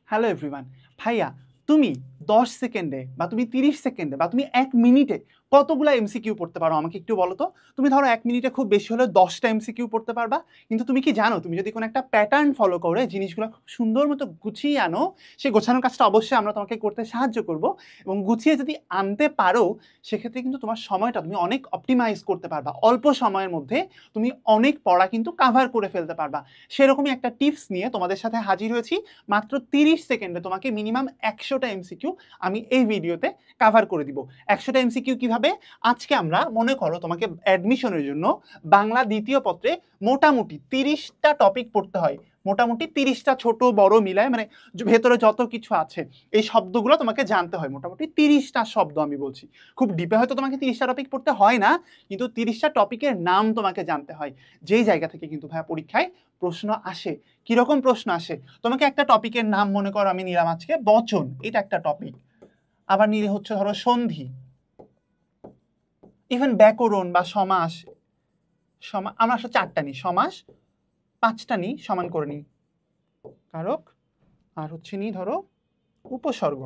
Hello everyone. ভাইয়া, তুমি 10 সেকেন্ডে বা তুমি 30 সেকেন্ডে বা তুমি 1 মিনিটে কতগুলা এমসিকিউ পড়তে পারো আমাকে একটু বলো তো। তুমি ধরো 1 মিনিটে খুব বেশি হলে 10টা এমসিকিউ পড়তে পারবা। কিন্তু তুমি কি জানো, তুমি যদি কোনো একটা প্যাটার্ন ফলো করে জিনিসগুলো খুব সুন্দর মতো গুছিয়ে আনো, সেই গোছানোর কাজটা অবশ্যই আমরা তোমাকে করতে সাহায্য করব। এবং গুছিয়ে যদি আনতে পারো, সেক্ষেত্রে কিন্তু তোমার সময়টা তুমি অনেক অপটিমাইজ করতে পারবা। অল্প সময়ের মধ্যে তুমি অনেক পড়া কিন্তু কাভার করে ফেলতে পারবা। সেরকমই একটা টিপস নিয়ে তোমাদের সাথে হাজির হয়েছি। মাত্র 30 সেকেন্ডে তোমাকে মিনিমাম 100টা এমসিকিউ আমি এই ভিডিওতে কাভার করে দিব। 100টা এমসিকিউ কিভাবে? আজকে আমরা মনে করো তোমাকে অ্যাডমিশনের জন্য বাংলা দ্বিতীয় পত্রে মোটামুটি 30টা টপিক পড়তে হয়। মোটামুটি 30টা ছোট বড় মিলায়, মানে ভেতরে যত কিছু আছে এই শব্দগুলো তোমাকে জানতে হয়। মোটামুটি 30টা শব্দ আমি বলছি। খুব ডিপে হয়তো তোমাকে 30টা টপিক পড়তে হয় না, কিন্তু 30টা টপিকের নাম তোমাকে জানতে হয়। যেই জায়গা থেকে কিন্তু ভাইয়া পরীক্ষায় প্রশ্ন আসে। কিরকম প্রশ্ন আসে? তোমাকে একটা টপিকের নাম মনে করো আমি নিলাম আজকে বচন, এটা একটা টপিক। আবার নিলে হচ্ছে ধরো সন্ধি, ইভেন ব্যাকরণ বা সমাস। আমরা আসলে 4টা নিই, সমাস 5টা নিই, সমান করে নিই। কারক আর হচ্ছে নি ধরো উপসর্গ।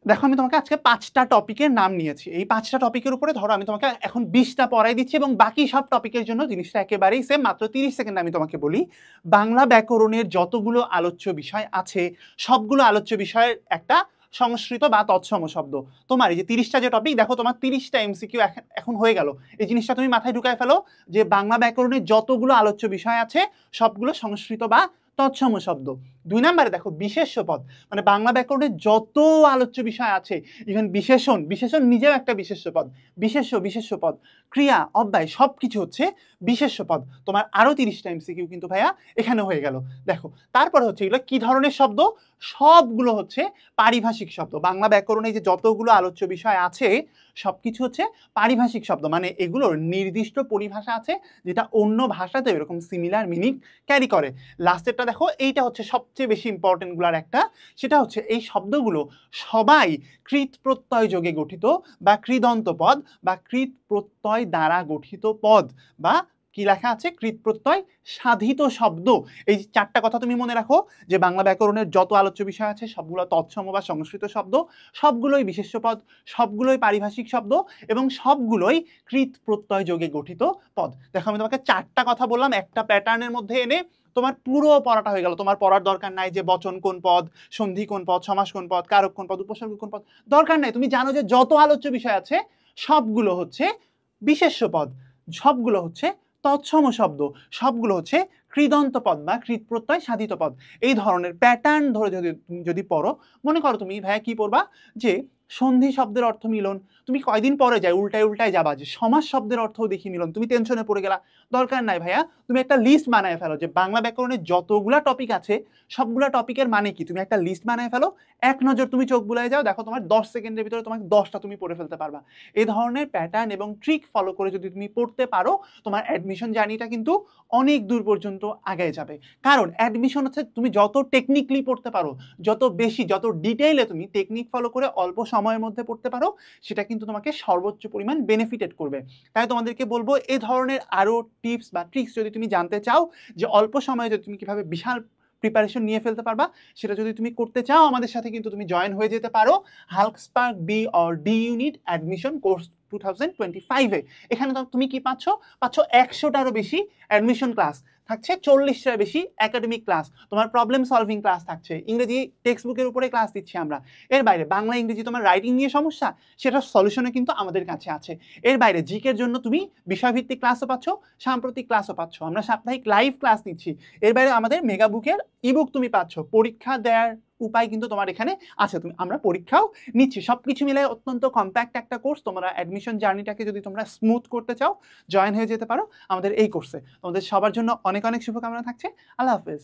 দেখো, আমি তোমাকে আজকে 5টা টপিকের নাম নিয়েছি। এই 5টা টপিকের উপরে ধরো আমি তোমাকে এখন 20টা পড়াই দিচ্ছি, এবং বাকি সব টপিকের জন্য জিনিসটা একেবারেই সেম। মাত্র 30 সেকেন্ড আমি তোমাকে বলি, বাংলা ব্যাকরণের যতগুলো আলোচ্য বিষয় আছে সবগুলো আলোচ্য বিষয়ের একটা সংস্কৃত বা তৎসম শব্দ। তোমার এই যে 30টা যে টপিক, দেখো তোমার 30টা এমসিকিউ এখন হয়ে গেল। এই জিনিসটা তুমি মাথায় ঢুকায় ফেলো যে বাংলা ব্যাকরণের যতগুলো আলোচ্য বিষয় আছে সবগুলো সংস্কৃত বা তৎসম শব্দ। 2 নম্বরে দেখো বিশেষ্য পদ, মানে বাংলা ব্যাকরণের যত আলোচ্য বিষয় আছে, ইভেন বিশেষণ নিজেও একটা বিশেষ্য পদ। বিশেষ্য পদ, ক্রিয়া, অব্যয় সবকিছু হচ্ছে বিশেষ্য পদ। তোমার আরো 30টা এমসিকিউ কিন্তু ভাইয়া এখানে হয়ে গেল। দেখো, তারপরে হচ্ছে এগুলো কি ধরনের শব্দ? সবগুলো হচ্ছে পারিভাষিক শব্দ। বাংলা ব্যাকরণে যে যতগুলো আলোচ্য বিষয় আছে সবকিছু হচ্ছে পারিভাষিক শব্দ, মানে এগুলোর নির্দিষ্ট পরিভাষা আছে যেটা অন্য ভাষাতে এরকম সিমিলার মিনিং ক্যারি করে। লাস্টেরটা দেখো, এইটা হচ্ছে সবচেয়ে বেশি ইম্পর্টেন্ট গুলার একটা। সেটা হচ্ছে এই শব্দগুলো সবাই কৃত প্রত্যয় যোগে গঠিত বা কৃদন্ত পদ বা কৃত প্রত্যয় দ্বারা গঠিত পদ, বা কি লেখা আছে, কৃত প্রত্যয় সাধিত শব্দ। এই 4টা কথা তুমি মনে রাখো যে বাংলা ব্যাকরণের যত আলোচ্য বিষয় আছে সবগুলো তৎসম বা সংস্কৃত শব্দ, সবগুলোই বিশেষ্য পদ, সবগুলোই পারিভাষিক শব্দ, এবং সবগুলোই কৃত প্রত্যয় যোগে গঠিত পদ। দেখো, আমি তোমাকে 4টা কথা বললাম একটা প্যাটার্নের মধ্যে এনে, তোমার পুরো পড়াটা হয়ে গেল। তোমার পড়ার দরকার নাই যে বচন কোন পদ, সন্ধি কোন পদ, সমাস কোন পদ, কারক কোন পদ, উপসর্গ কোন পদ, দরকার নাই। তুমি জানো যে যত আলোচ্য বিষয় আছে সবগুলো হচ্ছে বিশেষ্য পদ, সবগুলো হচ্ছে তৎসম শব্দ, সবগুলো হচ্ছে কৃদন্ত পদ বা কৃত প্রত্যয় সাধিত পদ। এই ধরনের প্যাটার্ন ধরে যদি পড়ো, মনে করো তুমি ভাইয়া কি পড়বা যে সন্ধি শব্দের অর্থ মিলন, তুমি কয়দিন পরে যায় উল্টায় যাবা যে সমাস শব্দের অর্থ দেখি মিলন, তুমি টেনশনে পড়ে গেলা। দরকার নাই ভাইয়া, তুমি একটা লিস্ট বানায় ফেলো যে বাংলা ব্যাকরণের যতগুলা টপিক আছে সবগুলা টপিকের মানে কি, তুমি একটা লিস্ট বানায় ফেলো। এক নজর তুমি চোখ বুলায় যাও, দেখো তোমার 10 সেকেন্ডের ভিতরে তোমাকে 10টা তুমি পড়ে ফেলতে পারবা। এই ধরনের প্যাটার্ন এবং ট্রিক ফলো করে যদি তুমি পড়তে পারো, তোমার অ্যাডমিশন জার্নিটা কিন্তু অনেক দূর পর্যন্ত আগায় যাবে। কারণ অ্যাডমিশন হচ্ছে তুমি যত টেকনিক্যালি পড়তে পারো, যত বেশি যত ডিটেইলে তুমি টেকনিক ফলো করে অল্প সময়ের মধ্যে পড়তে পারো, সেটা কিন্তু তোমাকে সর্বোচ্চ পরিমাণ বেনিফিটেড করবে। তাই তোমাদেরকে বলবো, এই ধরনের আরো টিপস বা ট্রিক্স যদি তুমি জানতে চাও, যে অল্প সময়ে যদি তুমি কিভাবে বিশাল প্রিপারেশন নিয়ে ফেলতে পারবা, সেটা যদি তুমি করতে চাও আমাদের সাথে কিন্তু তুমি জয়েন হয়ে যেতে পারো হাল্কস্পার্ক B or D unit admission course 2025-এ। এখানে তুমি কি পাচ্ছ? 100টারও বেশি অ্যাডমিশন ক্লাস থাকছে, 40টার বেশি একাডেমিক ক্লাস, তোমার প্রবলেম সলভিং ক্লাস থাকছে, ইংরেজি টেক্সট বুকের উপরে ক্লাস দিচ্ছি আমরা। এর বাইরে বাংলা ইংরেজি তোমার রাইটিং নিয়ে সমস্যা, সেটার সলিউশনে কিন্তু আমাদের কাছে আছে। এর বাইরে জিকের জন্য তুমি বিষয়ভিত্তিক ক্লাসও পাচ্ছ, সাম্প্রতিক ক্লাসও পাচ্ছ, আমরা সাপ্তাহিক লাইভ ক্লাস নিচ্ছি। এর বাইরে আমাদের মেগা বুকের ইবুক তুমি পাচ্ছ। পরীক্ষা দেওয়ার উপায় কিন্তু তোমার এখানে আছে, আমরা পরীক্ষাও নিচ্ছি। সবকিছু মিলে অত্যন্ত কম্প্যাক্ট একটা কোর্স। তোমরা অ্যাডমিশন জার্নিটাকে যদি তোমরা স্মুথ করতে চাও, জয়েন হয়ে যেতে পারো আমাদের এই কোর্সে। তোমাদের সবার জন্য অনেক অনেক শুভকামনা থাকছে। আল্লাহ হাফেজ।